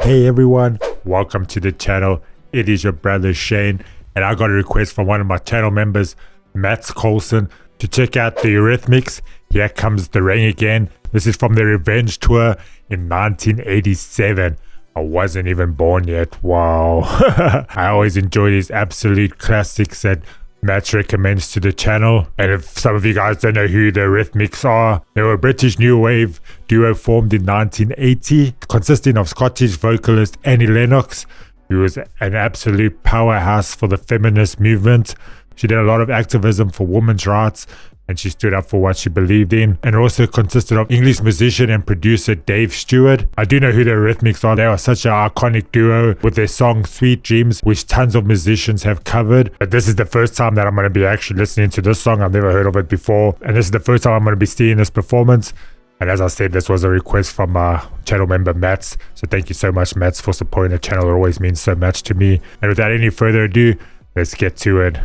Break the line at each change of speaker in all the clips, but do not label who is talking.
Hey everyone, welcome to the channel. It is your brother Shane, and I got a request from one of my channel members, Matt Colson, to check out the Eurythmics. Here Comes the Rain Again. This is from the Revenge Tour in 1987. I wasn't even born yet. Wow. I always enjoy these absolute classics that Matt recommends to the channel. And if some of you guys don't know who the Eurythmics are, they were a British new wave duo formed in 1980, consisting of Scottish vocalist Annie Lennox, who was an absolute powerhouse for the feminist movement. She did a lot of activism for women's rights, and she stood up for what she believed in. And also consisted of English musician and producer Dave Stewart. I do know who the Eurythmics are. They are such an iconic duo with their song Sweet Dreams, which tons of musicians have covered. But this is the first time that I'm going to be actually listening to this song. I've never heard of it before, and this is the first time I'm going to be seeing this performance. And as I said, this was a request from channel member Mats. So thank you so much, Mats, for supporting the channel. It always means so much to me. And without any further ado, let's get to it.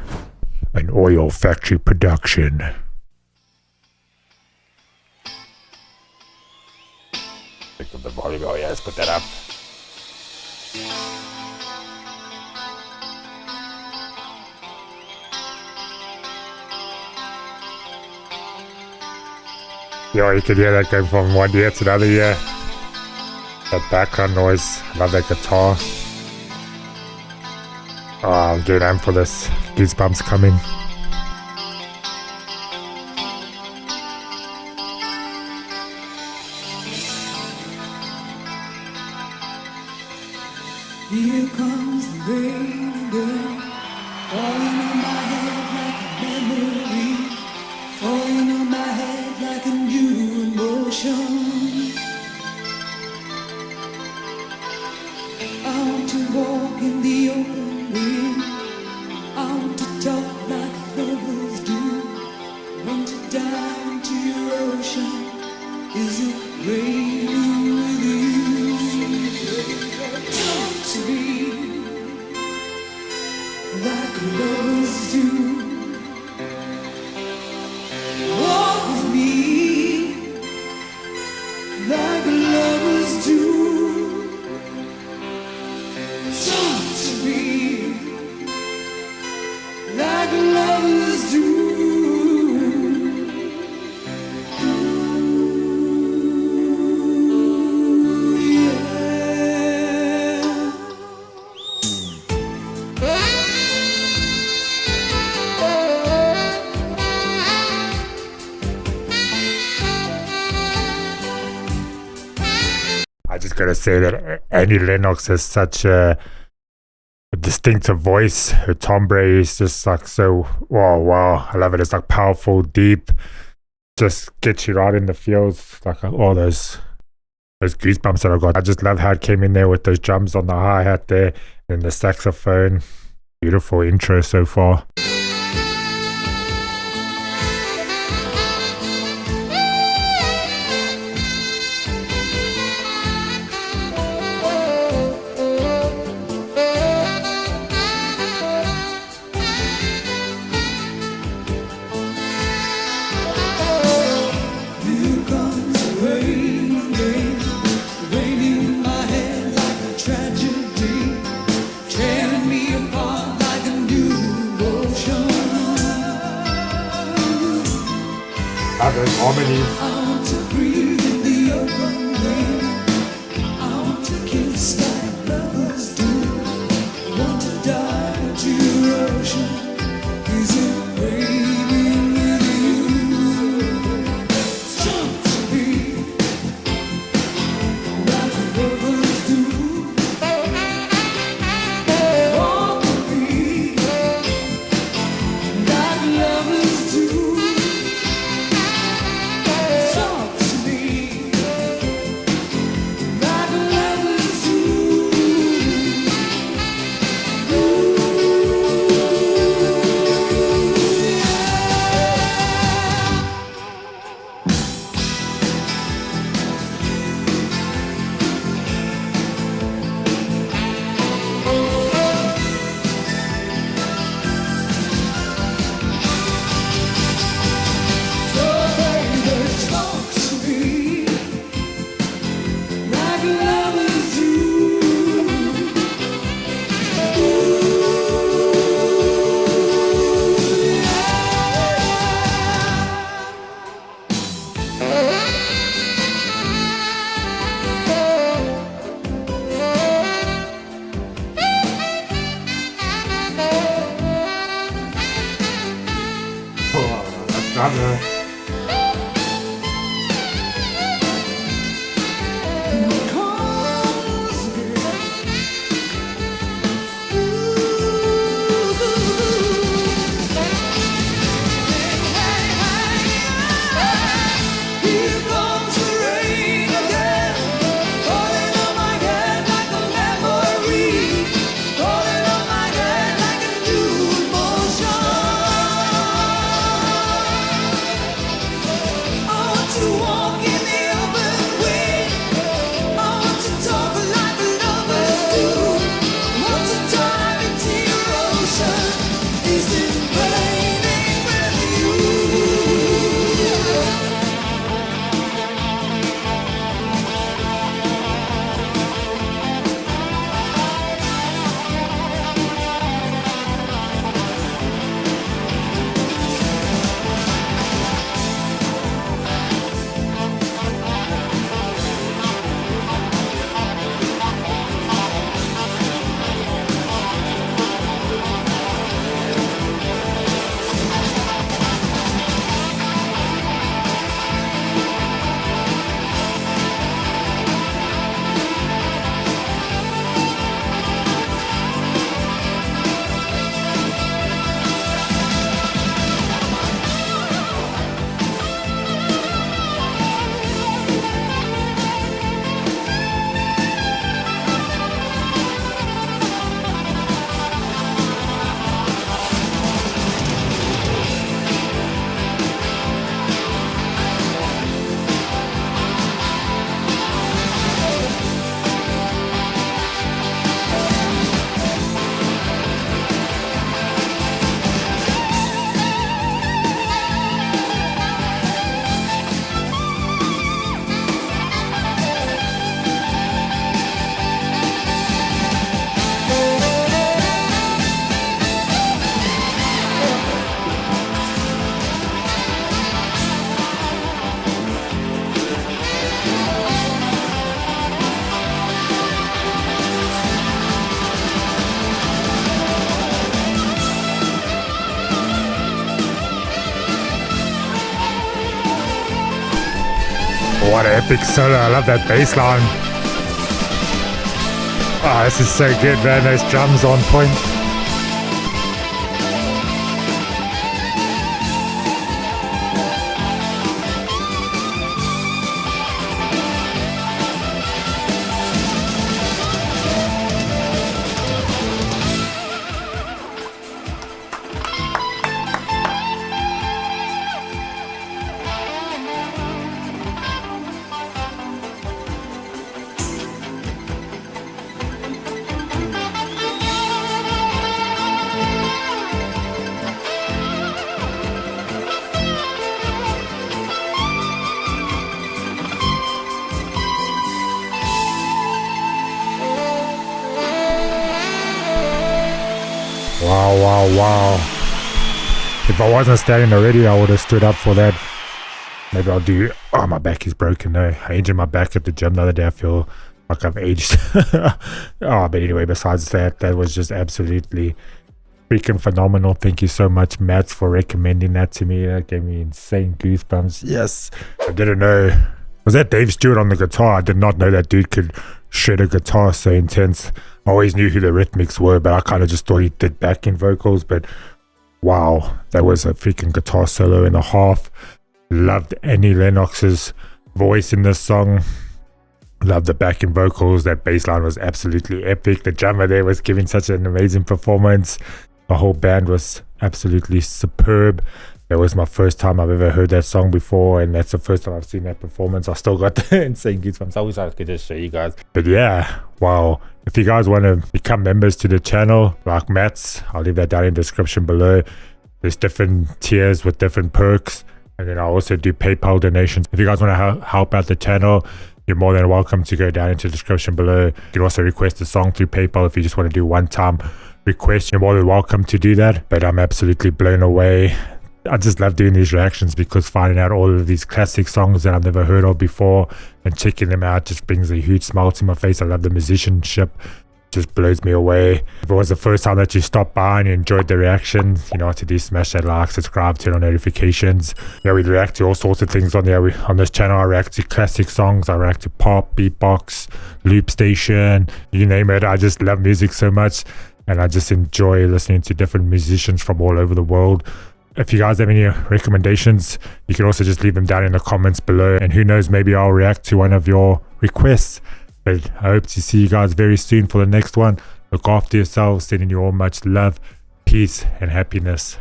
An oil factory production. Pick up the volume. Oh yeah, let's put that up. Yo, you can hear that going from one year to another year. That background noise. I love that guitar. Oh, I'm getting amped for this. Goosebumps coming.
Here comes the rain again, falling on my head like a memory, falling on my head like a new emotion. I want to walk in the open wind, I want to talk like lovers do, want to dive into your ocean. Is it raining with you? Talk to me like lovers do. Walk with me like lovers do. Talk to me like lovers do.
I just gotta say that Annie Lennox has such a distinctive voice. Her timbre is just like so, wow. I love it. It's like powerful, deep, just gets you right in the feels. Like all those goosebumps that I got. I just love how it came in there with those drums on the hi-hat there and the saxophone. Beautiful intro so far. Those harmonies.
I want to breathe in the open wind. I want to kiss like lovers do. I want to dive into your ocean. Is it raining with you? Talk to me like lovers do. Walk with me like lovers do.
drummer. What an epic solo. I love that bass line. Oh, this is so good, man. Those drums on point. Wow. If I wasn't standing already, I would have stood up for that. Maybe I'll do... Oh, my back is broken. No, I injured my back at the gym the other day. I feel like I've aged. But anyway, besides that was just absolutely freaking phenomenal. Thank you so much, Matt, for recommending that to me. That gave me insane goosebumps. Yes. I didn't know... Was that Dave Stewart on the guitar? I did not know that dude could shred a guitar so intense. I always knew who the Eurythmics were, but I kind of just thought he did backing vocals. But wow, that was a freaking guitar solo and a half. Loved Annie Lennox's voice in this song. Loved the backing vocals. That bass line was absolutely epic. The drummer there was giving such an amazing performance. The whole band was absolutely superb. That was my first time I've ever heard that song before, and that's the first time I've seen that performance. I still got the insane goosebumps. I wish I could just show you guys. But yeah, wow. If you guys want to become members to the channel, like Matt's, I'll leave that down in the description below. There's different tiers with different perks. And then I'll also do PayPal donations. If you guys want to help out the channel, you're more than welcome to go down into the description below. You can also request a song through PayPal if you just want to do one-time request. You're more than welcome to do that. But I'm absolutely blown away. I just love doing these reactions because finding out all of these classic songs that I've never heard of before and checking them out just brings a huge smile to my face. I love the musicianship just blows me away. If it was the first time that you stopped by and you enjoyed the reactions, you know what to do. Smash that like, subscribe, turn on notifications. Yeah, we react to all sorts of things on there. On this channel, I react to classic songs, I react to pop, beatbox, loop station, you name it. I just love music so much, and I just enjoy listening to different musicians from all over the world. If you guys have any recommendations, you can also just leave them down in the comments below, and who knows, maybe I'll react to one of your requests. But I hope to see you guys very soon for the next one. Look after yourselves, sending you all much love, peace, and happiness.